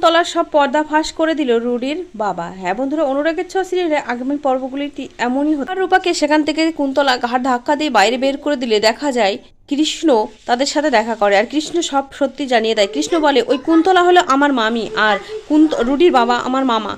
কুন্তলার সব পর্দা ফাঁস করে দিল রুডির বাবা। হ্যাঁ বন্ধুরা, অনুরাগের ছোঁয়া সিরিয়ালে আগামী পর্বগুলিটি এমনই হতো। রূপাকে সেখান থেকে কুন্তলা ঘাট ধাক্কা দিয়ে বাইরে বের করে দিলে দেখা যায় কৃষ্ণ তাদের সাথে দেখা করে, আর কৃষ্ণ সব সত্যি জানিয়ে দেয়। কৃষ্ণ বলে ওই কুন্তলা হলো আমার মামি, আর রুডির বাবা আমার মামা।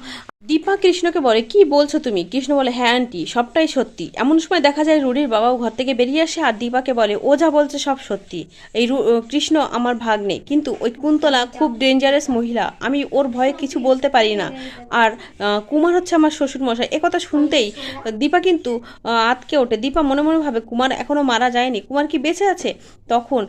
দীপা কৃষ্ণকে বলে কি বলছো তুমি? কৃষ্ণ বলে হ্যাঁ আন্টি, সবটাই সত্যি। এমন সময় দেখা যায় রুডির বাবাও ঘর থেকে বেরিয়ে আসে, আর দীপাকে বলে ও যা বলছে সব সত্যি। এই কৃষ্ণ আমার ভাগ্নে, কিন্তু ওই কুন্তলা খুব ডেঞ্জারাস মহিলা, আমি ওর ভয়ে কিছু বলতে পারি না। আর কুমার হচ্ছে আমার শ্বশুর মশাই। একথা শুনতেই দীপা কিন্তু আতকে ওঠে। দীপা মনে মনে ভাবে কুমার এখনো মারা যায়নি, কুমার কি বেঁচে আছে? তখন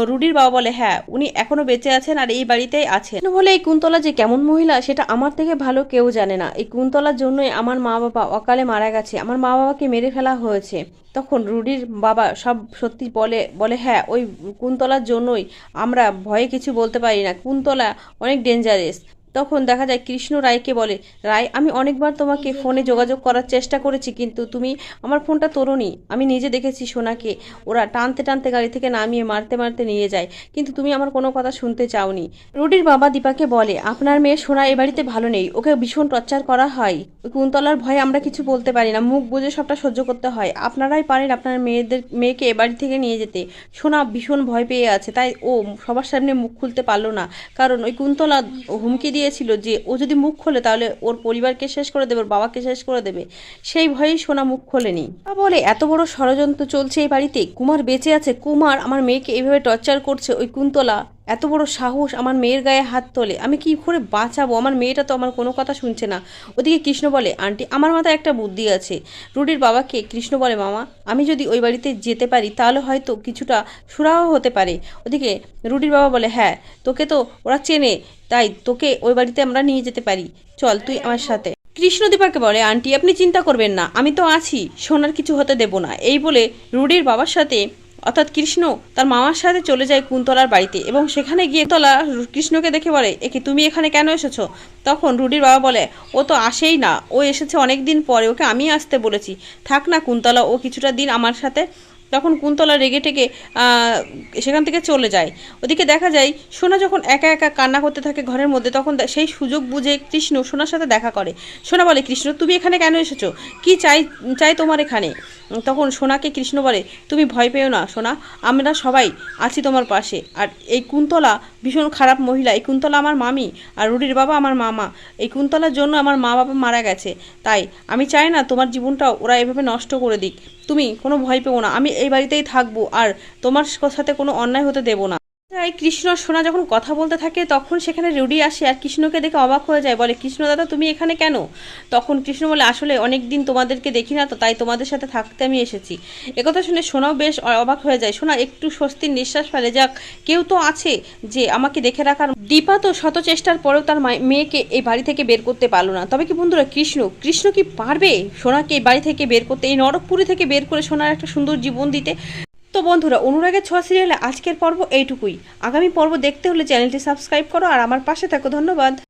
রুডির বাবা বলে হ্যাঁ উনি এখনো বেঁচে আছেন আর এই বাড়িতেই আছেন। বলে এই কুন্তলা যে কেমন মহিলা সেটা আমার থেকে ভালো কেউ জানে না। এই কুন্তলার জন্যই আমার মা বাবা অকালে মারা গেছে, আমার মা বাবাকে মেরে ফেলা হয়েছে। তখন রুডির বাবা সব সত্যি বলে বলে হ্যাঁ ওই কুন্তলার জন্যই আমরা ভয়ে কিছু বলতে পারি না, কুন্তলা অনেক ডেঞ্জারাস। তখন দেখা যায় কৃষ্ণ রায়কে বলে রায় আমি অনেকবার তোমাকে ফোনে যোগাযোগ করার চেষ্টা করেছি, কিন্তু তুমি আমার ফোনটা তোলোনি। আমি নিজে দেখেছি সোনাকে ওরা টানতে টানতে গাড়ি থেকে নামিয়ে মারতে মারতে নিয়ে যায়, কিন্তু তুমি আমার কোনো কথা শুনতে চাওনি। রুডির বাবা দীপাকে বলে আপনার মেয়ে সোনা এ বাড়িতে ভালো নেই, ওকে ভীষণ টর্চার করা হয়। ওই কুন্তলার ভয়ে আমরা কিছু বলতে পারি না, মুখ বুঝে সবটা সহ্য করতে হয়। আপনারাই পারেন আপনার মেয়েকে এ বাড়ি থেকে নিয়ে যেতে। সোনা ভীষণ ভয় পেয়ে আছে, তাই ও সবার সামনে মুখ খুলতে পারলো না, কারণ ওই কুন্তলা হুমকি দিয়েছিল যে ও যদি মুখ খোলে তাহলে ওর পরিবারকে শেষ করে দেবে, ওর বাবাকে শেষ করে দেবে। সেই ভয়েই সোনা মুখ খোলেনি। বলে এত বড় ষড়যন্ত্র চলছে এই বাড়িতে, কুমার বেঁচে আছে, কুমার আমার মেয়েকে এইভাবে টর্চার করছে, ওই কুন্তলা এত বড় সাহস আমার মেয়ের গায়ে হাত তোলে, আমি কি করে বাঁচাবো? আমার মেয়েটা তো আমার কোনো কথা শুনছে না। ওদিকে কৃষ্ণ বলে আন্টি আমার মাথায় একটা বুদ্ধি আছে। রুডির বাবাকে কৃষ্ণ বলে মামা আমি যদি ওই বাড়িতে যেতে পারি তাহলে হয়তো কিছুটা সুরাহ হতে পারে। ওদিকে রুডির বাবা বলে হ্যাঁ তোকে তো ওরা চেনে, তাই তোকে ওই বাড়িতে আমরা নিয়ে যেতে পারি, চল তুই আমার সাথে। কৃষ্ণদীপাকে বলে আন্টি আপনি চিন্তা করবেন না, আমি তো আছি, সোনার কিছু হতে দেব না। এই বলে রুডির বাবার সাথে অর্থাৎ কৃষ্ণ তার মামার সাথে চলে যায় কুন্তলার বাড়িতে, এবং সেখানে গিয়ে কুন্তলা কৃষ্ণকে দেখে বলে একে তুমি এখানে কেন এসেছো? তখন রুডির বাবা বলে ও তো আসেই না, ও এসেছে অনেক দিন পরে, ওকে আমি আসতে বলেছি, থাক না কুন্তলা ও কিছুটা দিন আমার সাথে। তখন কুন্তলা রেগে টেগে সেখান থেকে চলে যায়। ওদিকে দেখা যায় সোনা যখন একা একা কান্না করতে থাকে ঘরের মধ্যে, তখন সেই সুযোগ বুঝে কৃষ্ণ সোনার সাথে দেখা করে। সোনা বলে কৃষ্ণ তুমি এখানে কেন এসেছো, কি চাই চাই তোমার এখানে? তখন সোনাকে কৃষ্ণ বলে তুমি ভয় পেও না সোনা, আমরা সবাই আছি তোমার পাশে। আর এই কুন্তলা ভীষণ খারাপ মহিলা, এই কুন্তলা আমার মামি, আর রুডির বাবা আমার মামা। এই কুন্তলার জন্য আমার মা বাবা মারা গেছে, তাই আমি চাই না তোমার জীবনটাও ওরা এভাবে নষ্ট করে দিক। তুমি কোনো ভয় পেও না, আমি এই বাড়িতেই থাকবো, আর তোমার সাথে কোনো অন্যায় হতে দেবো না। তাই কৃষ্ণ আর সোনা যখন কথা বলতে থাকে তখন সেখানে রুডি আসে, আর কৃষ্ণকে দেখে অবাক হয়ে যায়, বলে কৃষ্ণ দাদা তুমি এখানে কেন? তখন কৃষ্ণ বলে আসলে অনেক দিন তোমাদেরকে দেখি না তো, তাই তোমাদের সাথে থাকতে আমি এসেছি। একথা শুনে সোনাও বেশ অবাক হয়ে যায়। সোনা একটু স্বস্তির নিঃশ্বাস ফেলে, যাক কেউ তো আছে যে আমাকে দেখে রাখার। দীপা তো শত চেষ্টার পরেও তার মেয়েকে এই বাড়ি থেকে বের করতে পারলো না। তবে কি বন্ধুরা কৃষ্ণ কি পারবে সোনাকে এই বাড়ি থেকে বের করতে, এই নরকপুরি থেকে বের করে সোনার একটা সুন্দর জীবন দিতে? তো বন্ধুরা অনুরাগের ছোঁয়া সিরিয়ালে আজকের পর্ব এইটুকুই। আগামী পর্ব দেখতে হলে চ্যানেলটি সাবস্ক্রাইব করো আর আমার পাশে থাকো। ধন্যবাদ।